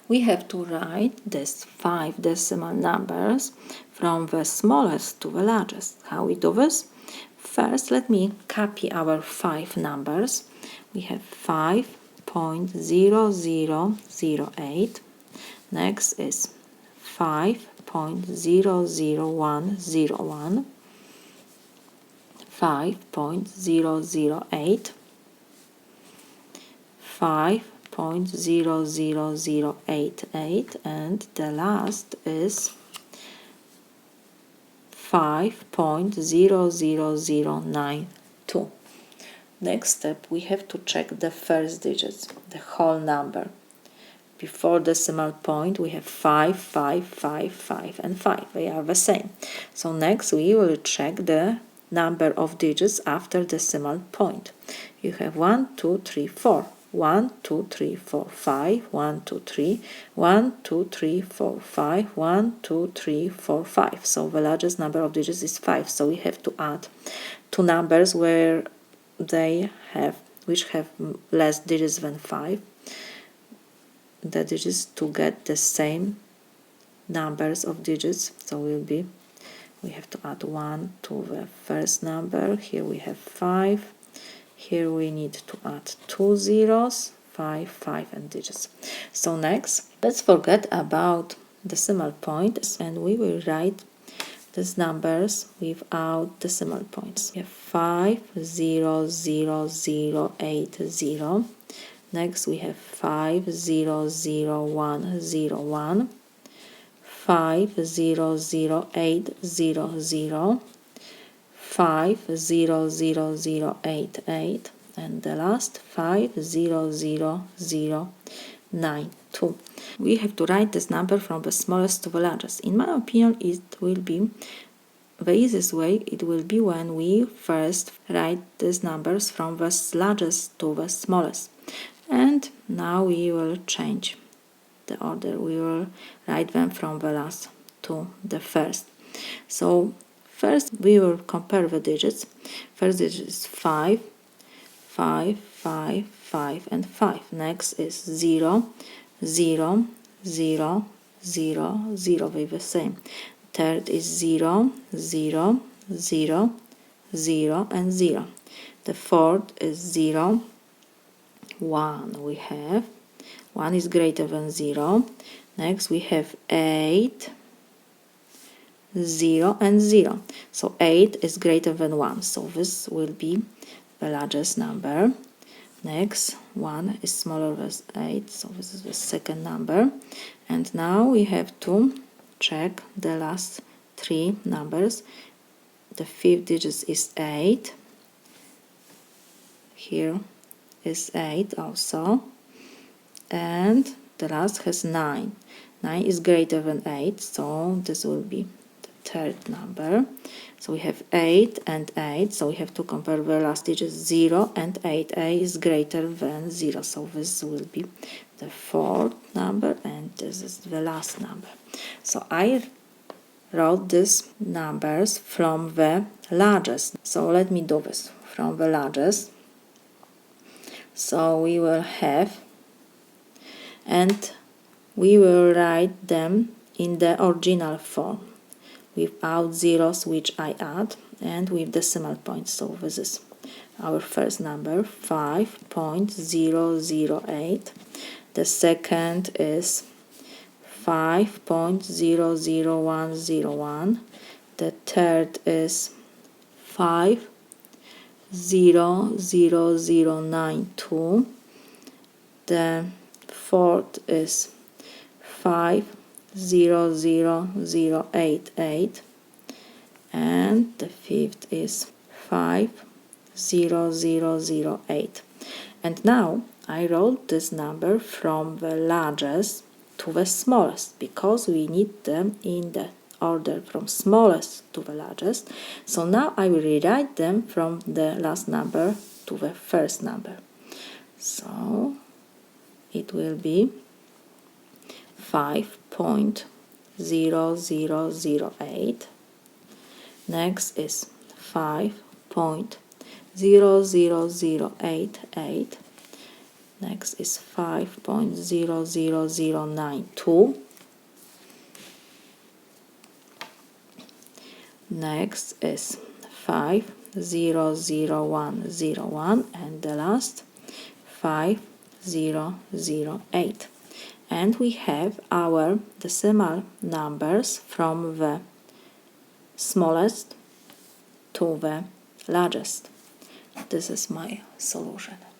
we have to write these 5 decimal numbers from the smallest to the largest. How we do this? First, let me copy our 5 numbers. We have 5.0008. Next is 5.00101, 5.008, 5.00088, and the last is 5.00092. Next step, we have to check the first digits, the whole number. Before decimal point, we have 5, 5, 5, 5, and 5. They are the same. So next, we will check the number of digits after decimal point. You have 1, 2, 3, 4. 1, 2, 3, 4, 5. 1, 2, 3. 1, 2, 3, 4, 5. 1, 2, 3, 4, 5. So the largest number of digits is 5. So we have to add two numbers which have less digits than 5. The digits to get the same numbers of digits. So we have to add 1 to the first number. Here we have 5. Here we need to add 2 zeros, 5, 5, and digits. So next, let's forget about decimal points, and we will write these numbers without decimal points. We have 5,0,0,0,80. Next we have 5,0,0,1,0,1, 5,0,0,8,0,0, 5,0,0,0,88, and the last 5,0,0,0,92. We have to write this number from the smallest to the largest. In my opinion, it will be the easiest way. It will be when we first write these numbers from the largest to the smallest. And now we will change the order. We will write them from the last to the first. So first we will compare the digits. First digit is 5, 5, 5, 5, and 5. Next is 0, 0, 0, 0, 0. They're the same. Third is 0, 0, 0, 0, and 0. The fourth is 0, 1. We have 1 is greater than 0. Next we have 8, 0, and 0. So 8 is greater than 1. So this will be the largest number. Next, 1 is smaller than 8. So this is the second number. And now we have to check the last 3 numbers. The fifth digit is 8. Here is 8 also. And the last has 9. 9 is greater than 8, so this will be the third number. So we have 8 and 8, so we have to compare the last digits 0 and 8. 8 is greater than 0, so this will be the fourth number, and this is the last number. So I wrote these numbers from the largest. So let me do this from the largest. So we will have, and we will write them in the original form without zeros, which I add, and with decimal points. So this is our first number, 5.008. The second is 5.00101. The third is 5,0,0,092. The fourth is 5,0,0,088, and the fifth is 5,0,0,0,8. And now I wrote this number from the largest to the smallest because we need them in the order from smallest to the largest. So now I will rewrite them from the last number to the first number. So it will be 5.0008. Next is 5.00088. Next is 5.00092. Next is 5.00101, and the last 5.008. And we have our decimal numbers from the smallest to the largest. This is my solution.